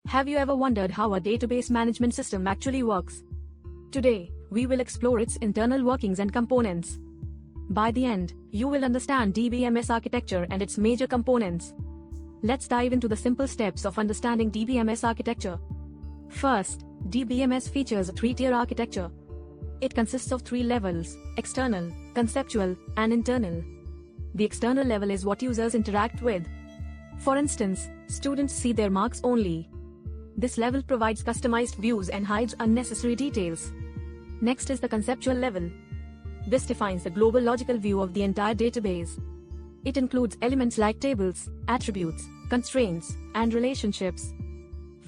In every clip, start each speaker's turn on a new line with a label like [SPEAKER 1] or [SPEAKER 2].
[SPEAKER 1] Have you ever wondered how a database management system actually works? Today, we will explore its internal workings and components. By the end, you will understand DBMS architecture and its major components. Let's dive into the simple steps of understanding DBMS architecture. First, DBMS features a three-tier architecture. It consists of three levels: external, conceptual, and internal. The external level is what users interact with. For instance, students see their marks only. This level provides customized views and hides unnecessary details. Next is the conceptual level. This defines the global logical view of the entire database. It includes elements like tables, attributes, constraints, and relationships.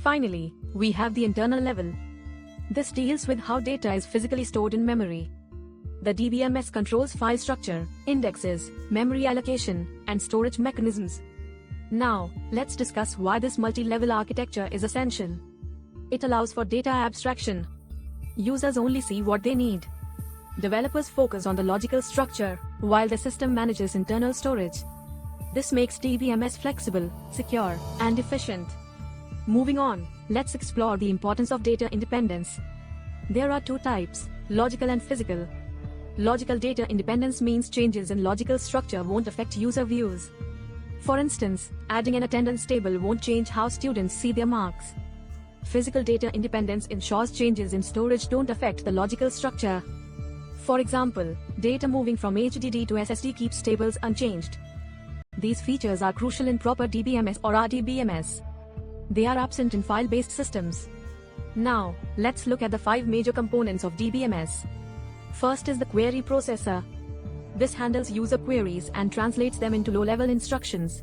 [SPEAKER 1] Finally, we have the internal level. This deals with how data is physically stored in memory. The DBMS controls file structure, indexes, memory allocation, and storage mechanisms. Now, let's discuss why this multi-level architecture is essential. It allows for data abstraction. Users only see what they need. Developers focus on the logical structure, while the system manages internal storage. This makes DBMS flexible, secure, and efficient. Moving on, let's explore the importance of data independence. There are two types: logical and physical. Logical data independence means changes in logical structure won't affect user views. For instance, adding an attendance table won't change how students see their marks. Physical data independence ensures changes in storage don't affect the logical structure. For example, data moving from HDD to SSD keeps tables unchanged. These features are crucial in proper DBMS or rdbms. They are absent in file-based systems. Now, let's look at the 5 major components of DBMS. First is the query processor. This handles user queries and translates them into low-level instructions.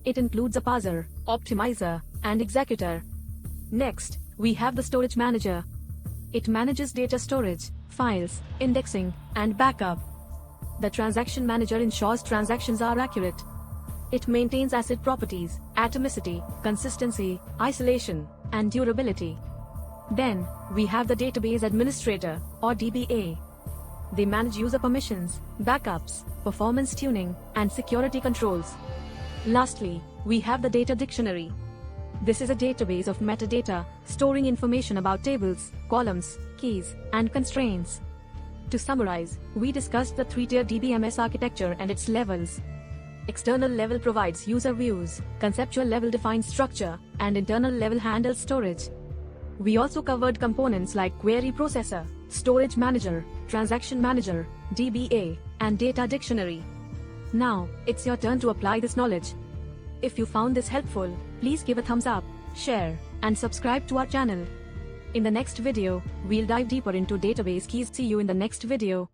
[SPEAKER 1] It includes a parser, optimizer, and executor. Next, we have the storage manager. It manages data storage, files, indexing, and backup. The transaction manager ensures transactions are accurate. It maintains asset properties, atomicity, consistency, isolation, and durability. Then, we have the database administrator, or DBA. They manage user permissions, backups, performance tuning, and security controls. Lastly, we have the data dictionary. This is a database of metadata, storing information about tables, columns, keys, and constraints. To summarize, we discussed the three-tier DBMS architecture and its levels. External level provides user views, conceptual level defines structure, and internal level handles storage. We also covered components like query processor, storage manager, transaction manager, DBA, and data dictionary. Now, it's your turn to apply this knowledge. If you found this helpful, please give a thumbs up, share, and subscribe to our channel. In the next video, we'll dive deeper into database keys. See you in the next video.